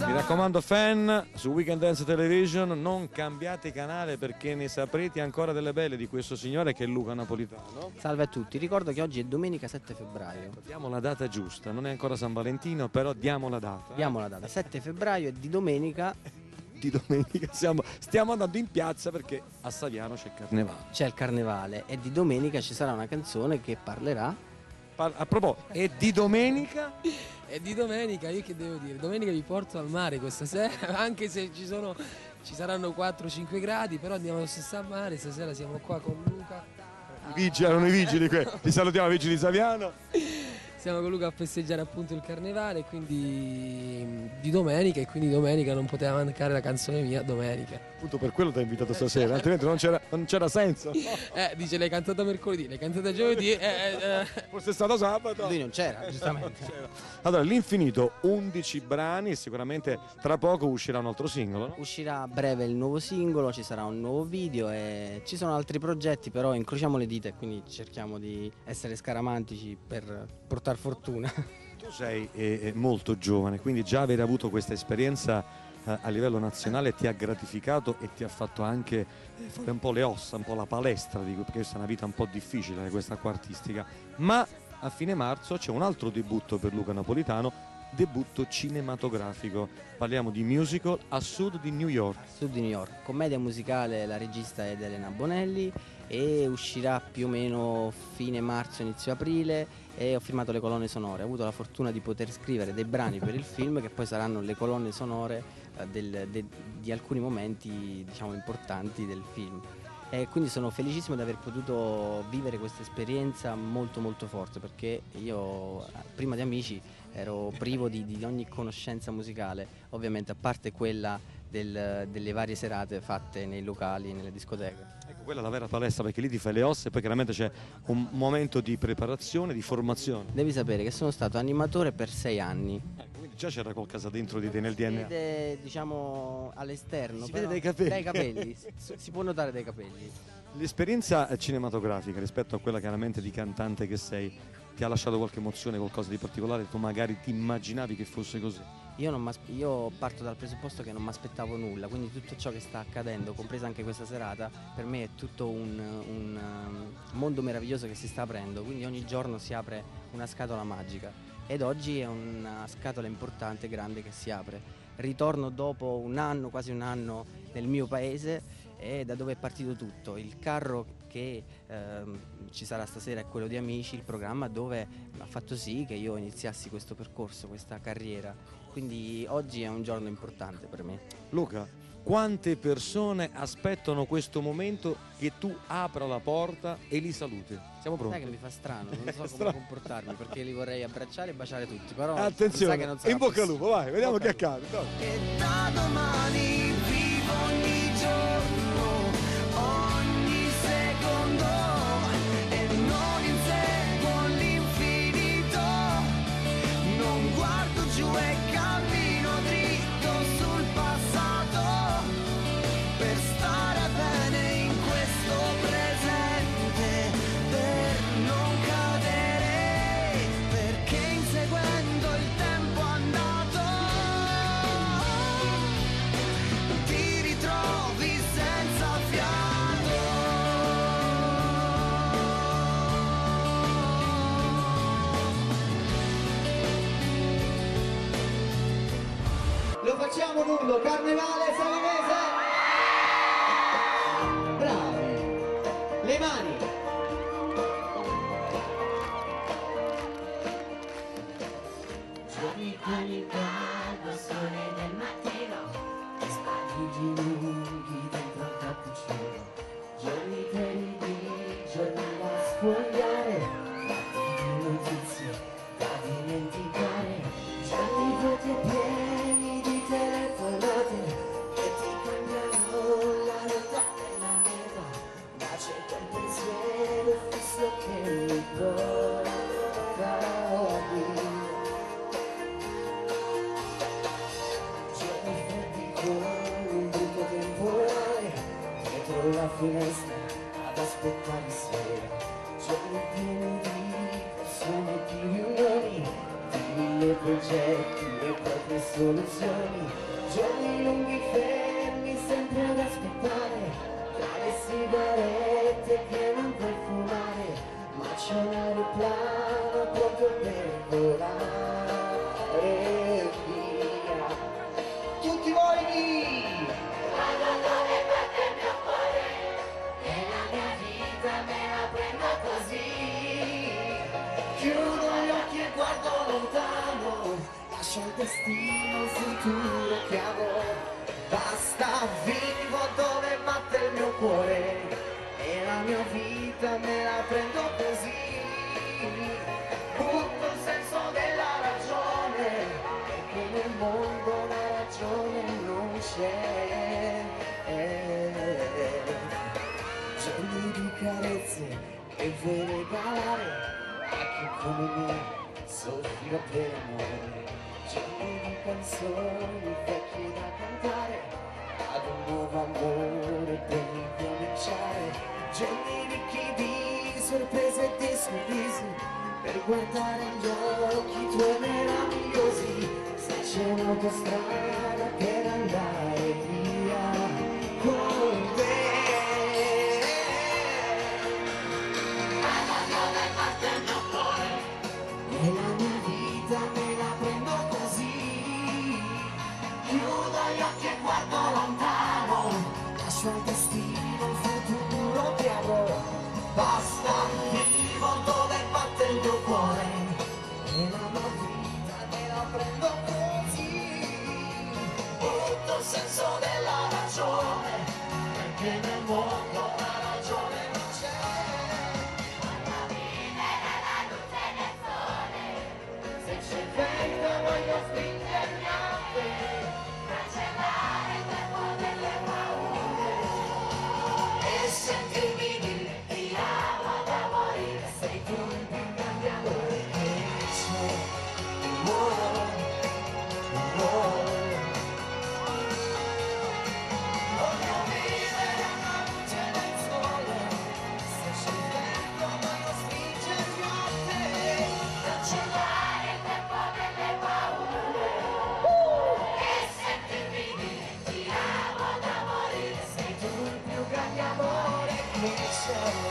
Mi raccomando fan, su Weekend Dance Television non cambiate canale perché ne saprete ancora delle belle di questo signore che è Luca Napolitano. Salve a tutti, ricordo che oggi è domenica 7 febbraio. Diamo la data giusta, non è ancora San Valentino, però diamo la data. Diamo la data, 7 febbraio e di domenica Stiamo andando in piazza perché a Saviano c'è il carnevale. c'è il carnevale e di domenica ci sarà una canzone che parlerà. A proposito, è di domenica? E di domenica, io che devo dire? Domenica vi porto al mare questa sera, anche se ci saranno 4-5 gradi, però andiamo lo stesso al mare, stasera siamo qua con Luca. Erano i vigili qui, li salutiamo, vigili di Saviano. Siamo con Luca a festeggiare appunto il carnevale, quindi di domenica, e quindi domenica non poteva mancare la canzone mia, domenica. Appunto per quello ti ho invitato stasera, altrimenti non c'era senso. Dice l'hai cantata mercoledì, l'hai cantata giovedì, Forse è stato sabato. Lui non c'era, giustamente. Allora, l'infinito, 11 brani e sicuramente tra poco uscirà un altro singolo, no? Uscirà a breve il nuovo singolo, ci sarà un nuovo video e ci sono altri progetti, però incrociamo le dita e quindi cerchiamo di essere scaramantici per portare fortuna. Tu sei molto giovane, quindi già aver avuto questa esperienza a livello nazionale ti ha gratificato e ti ha fatto anche fare un po' le ossa, un po' la palestra, dico, perché questa è una vita un po' difficile questa qua artistica. Ma a fine marzo c'è un altro debutto per Luca Napolitano, debutto cinematografico. Parliamo di musical A Sud di New York. Sud di New York, commedia musicale, la regista è Elena Bonelli e uscirà più o meno fine marzo, inizio aprile e ho firmato le colonne sonore. Ho avuto la fortuna di poter scrivere dei brani per il film che poi saranno le colonne sonore di alcuni momenti, diciamo, importanti del film. E quindi sono felicissimo di aver potuto vivere questa esperienza molto molto forte, perché io prima di Amici ero privo di ogni conoscenza musicale, ovviamente a parte quella delle varie serate fatte nei locali, nelle discoteche. Ecco, quella è la vera palestra, perché lì ti fai le ossa e poi chiaramente c'è un momento di preparazione, di formazione. Devi sapere che sono stato animatore per 6 anni. Quindi già c'era qualcosa dentro di te nel DNA. Si vede, diciamo, all'esterno. Si però vede dai capelli. Dai capelli, si può notare dai capelli. L'esperienza cinematografica rispetto a quella chiaramente di cantante che sei, ti ha lasciato qualche emozione, qualcosa di particolare? Tu magari ti immaginavi che fosse così? Io parto dal presupposto che non mi aspettavo nulla, quindi tutto ciò che sta accadendo, compresa anche questa serata, per me è tutto un mondo meraviglioso che si sta aprendo, quindi ogni giorno si apre una scatola magica ed oggi è una scatola importante, grande, che si apre. Ritorno dopo un anno, quasi un anno, nel mio paese e da dove è partito tutto. Il carro che ci sarà stasera è quello di Amici, il programma dove ha fatto sì che io iniziassi questo percorso, questa carriera. Quindi oggi è un giorno importante per me. Luca, quante persone aspettano questo momento che tu apra la porta e li saluti? Siamo pronti? Sai che mi fa strano, non so come comportarmi perché li vorrei abbracciare e baciare tutti, però attenzione, sai che non sarà in bocca al possibile. lupo, vai, vediamo che accade. E da domani vivo ogni giorno, ogni secondo, e non inseguo l'infinito, non guardo giù e cammino dritto sul passato, per stare bene in questo presente, per non cadere, perché inseguendo il tempo andato ti ritrovi senza fiato. Lo facciamo nudo, carnevale savinese! Bravi! Le mani! Giorni con il caldo sole del mattino, sbagli lunghi dentro un cappuccino, giorni terribili, giorni da sfogliare, fatti di notizie da dimenticare, giorni vuoti e pieni di telefonate che ti cambiano la rotta e la meta, ma c'è quel pensiero fisso che mi porta via. Giorni freddi con un brutto temporale dietro la finestra ad aspettare sera, giorni pieni di persone e di riunioni di mille progetti e proprie soluzioni, giorni lunghi fermi sempre ad aspettare, tra le sigarette che non puoi fumare, ma c'è un aeroplano proprio per volare via. Tutti voi Guarda dove batte il mio cuore e la mia vita me la prendo così. chiudo gli occhi e guardo lontano, lascio al destino il futuro che avrò. Basta, vivo dove batte il mio cuore e la mia vita me la prendo così. Butto il senso della ragione, perché nel mondo la ragione non c'è. Giorni di carezze che vuoi regalare a chi come me soffriva per amore. Giorni di canzoni vecchie da cantare ad un nuovo amore per ricominciare. Giorni ricchi di sorprese e di sorrisi per guardare gli occhi tuoi meravigliosi. Se c'è un'autostrada per andare via con te. E la mia vita me la prendo così, chiudo gli occhi e guardo lontano, lascio al destino il futuro che avrò. Basta, vivo dove batte il mio cuore e la mia vita me la prendo così. Butto il senso della ragione, perché nel mondo la ragione non c'è. Se c'è vento voglio spingermi a te, cancellare il tempo delle paure e sentirmi dire ti amo da morire. Sei tu il più grande amore che c'è. Voglio vivere alla luce del sole, se c'è vento voglio spingermi a te, cancellare il tempo delle paure e sentirmi dire ti amo da morire. Sei tu il più grande amore che c'è.